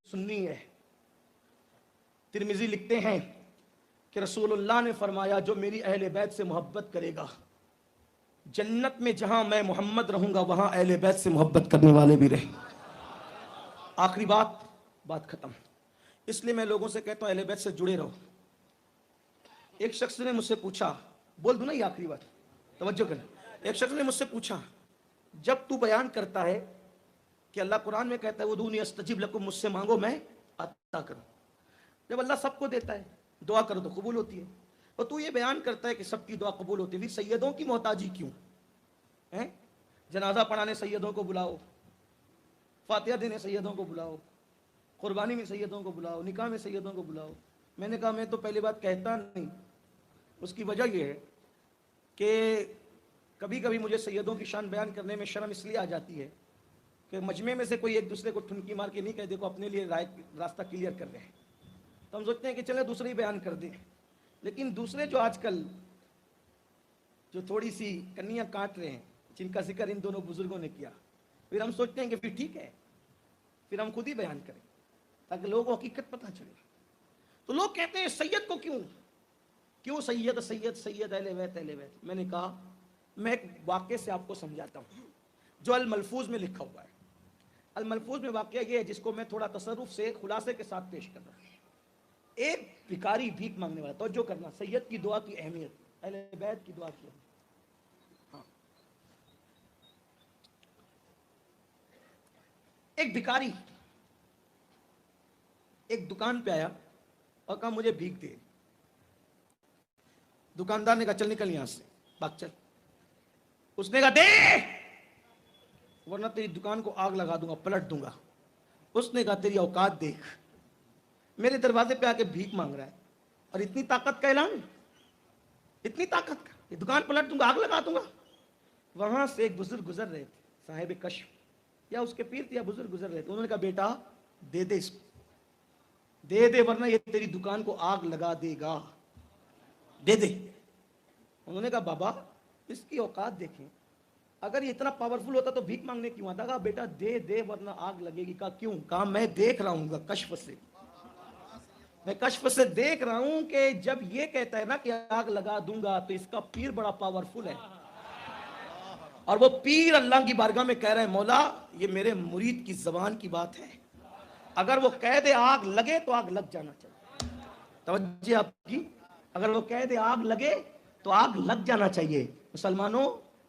سنی ہے۔ ترمذی لکھتے ہیں کہ رسول اللہ نے فرمایا جو میری اہل بیت سے محبت کرے گا، جنت میں جہاں میں محمد رہوں گا وہاں اہل بیت سے محبت کرنے والے بھی رہیں۔ آخری بات ختم۔ اس لیے میں لوگوں سے کہتا ہوں اہل بیت سے جڑے رہو۔ ایک شخص نے مجھ سے پوچھا، بول دوں نا یہ آخری بات، توجہ کریں۔ ایک شخص نے مجھ سے پوچھا جب تو بیان کرتا ہے کہ اللہ قرآن میں کہتا ہے ادعونی استجب لکم، مجھ سے مانگو میں عطا کروں، جب اللہ سب کو دیتا ہے دعا کرو تو قبول ہوتی ہے، اور تو یہ بیان کرتا ہے کہ سب کی دعا قبول ہوتی ہے، پھر سیدوں کی محتاجی کیوں ہے؟ جنازہ پڑھانے سیدوں کو بلاؤ، فاتحہ دینے سیدوں کو بلاؤ، قربانی میں سیدوں کو بلاؤ، نکاح میں سیدوں کو بلاؤ۔ میں نے کہا میں تو پہلی بات کہتا نہیں، اس کی وجہ یہ ہے کہ کبھی کبھی مجھے سیدوں کی شان بیان کرنے میں شرم اس لیے آ جاتی ہے کہ مجمع میں سے کوئی ایک دوسرے کو ٹھنکی مار کے نہیں کہہ دے کو اپنے لیے راستہ کلیئر کر رہے ہیں، تو ہم سوچتے ہیں کہ چلے دوسرے ہی بیان کر دیں، لیکن دوسرے جو آج کل جو تھوڑی سی کنیاں کاٹ رہے ہیں، جن کا ذکر ان دونوں بزرگوں نے کیا، پھر ہم سوچتے ہیں کہ پھر ٹھیک ہے، پھر ہم خود ہی بیان کریں تاکہ لوگوں کو حقیقت پتہ چلے۔ تو لوگ کہتے ہیں سید کو کیوں سید سید سید اہل بیت اہل بیت؟ میں نے کہا میں ایک واقعے سے آپ کو سمجھاتا ہوں جو الملفوظ میں لکھا ہوا ہے۔ الملفوظ میں واقعہ یہ ہے جس کو میں تھوڑا تصرف سے خلاصے کے ساتھ پیش کر رہا ہوں۔ ایک بھکاری بھیک مانگنے والا، توجہ کرنا، سید کی دعا کی اہمیت، اہل بیت کی دعا کی اہمیت۔ ہاں، ایک بھکاری ایک دکان پہ آیا اور کہا مجھے بھیک دے۔ دکاندار نے کہا چل نکل یہاں سے، بھاگ چل۔ اس نے کہا دے ورنہ تیری دکان کو آگ لگا دوں گا، پلٹ دوں گا۔ اس نے کہا تیری اوقات دیکھ، میرے دروازے پہ آ کے بھیک مانگ رہا ہے اور اتنی طاقت کا اعلان، اتنی طاقت کا، یہ دکان پلٹ دوں گا، آگ لگا دوں گا۔ وہاں سے ایک بزرگ گزر رہے تھے، صاحب کشف یا اس کے پیر تھے یا بزرگ گزر رہے تھے، انہوں نے کہا بیٹا دے دے اس کو، دے دے ورنہ یہ تیری دکان کو آگ لگا دے گا، دے دے۔ انہوں نے کہا بابا اس کی اوقات دیکھیں، اگر یہ اتنا پاورفل ہوتا تو بھیک مانگنے کیوں آتا؟ کہا بیٹا دے دے ورنہ آگ لگے گی۔ کہا کیوں؟ کہا میں دیکھ رہا ہوں گا کشف سے، میں کشف سے دیکھ رہا ہوں کہ جب یہ کہتا ہے نا کہ آگ لگا دوں گا تو اس کا پیر بڑا پاورفل ہے، اور وہ پیر اللہ کی بارگاہ میں کہہ رہا ہے مولا یہ میرے مرید کی زبان کی بات ہے، اگر وہ کہہ دے آگ لگے تو آگ لگ جانا چاہیے۔ توجہ آپ کی، اگر وہ کہہ دے آگ لگے تو آگ لگ جانا چاہیے۔ مسلمانوں،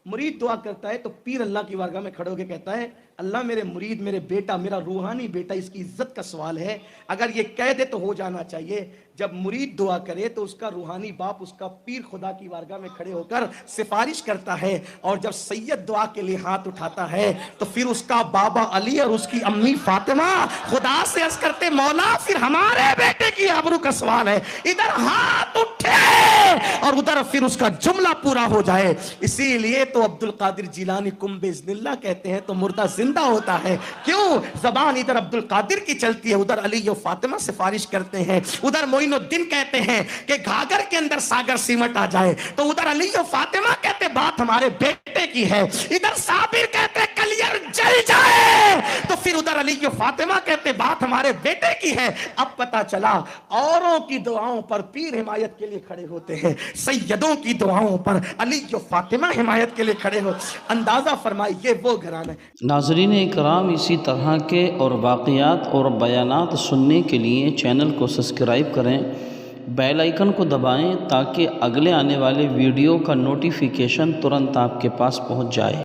مرید دعا کرتا ہے تو پیر اللہ کی بارگاہ میں کھڑے ہو کے کہتا ہے اللہ میرے مرید، میرے بیٹا، میرا روحانی بیٹا، اس کی عزت کا سوال ہے، اگر یہ کہہ دے تو ہو جانا چاہیے۔ جب مرید دعا کرے تو اس کا روحانی باپ، اس کا پیر خدا کی بارگاہ میں کھڑے ہو کر سفارش کرتا ہے، اور جب سید دعا کے لیے ہاتھ اٹھاتا ہے تو پھر اس کا بابا علی اور اس کی امی فاطمہ خدا سے عرض کرتے مولا پھر ہمارے بیٹے کی آبرو کا سوال ہے، ادھر ہاتھ اٹھے اور ادھر پھر اس کا جملہ پورا ہو جائے۔ اسی لیے تو عبد القادر جیلانی کم باذن اللہ کہتے ہیں تو مردہ زندہ ہوتا ہے۔ کیوں؟ زبان ادھر عبد القادر کی چلتی ہے، ادھر علی و فاطمہ سفارش کرتے ہیں، ادھر معین الدین کہتے ہیں کہ گھاگھر کے اندر ساگر سیمٹ آ جائے، تو ادھر علی و فاطمہ کہتے بات ہمارے بیٹے کی ہے، ادھر صابر کہتے کلیئر جل جائے، تو پھر ادھر علی و فاطمہ کہتے بات ہمارے بیٹے کی ہے۔ اب پتا چلا اوروں کی دعاؤں پر پیر حمایت کے لیے کھڑے ہوتے ہیں، سیدوں کی دعاؤں پر علی و فاطمہ حمایت کے لیے کھڑے ہو۔ اندازہ فرمائیے یہ وہ گھرانہ ہے۔ ناظرین اکرام، اسی طرح کے اور واقعات اور بیانات سننے کے لیے چینل کو سبسکرائب کریں، بیل آئیکن کو دبائیں تاکہ اگلے آنے والے ویڈیو کا نوٹیفیکیشن ترنت آپ کے پاس پہنچ جائے۔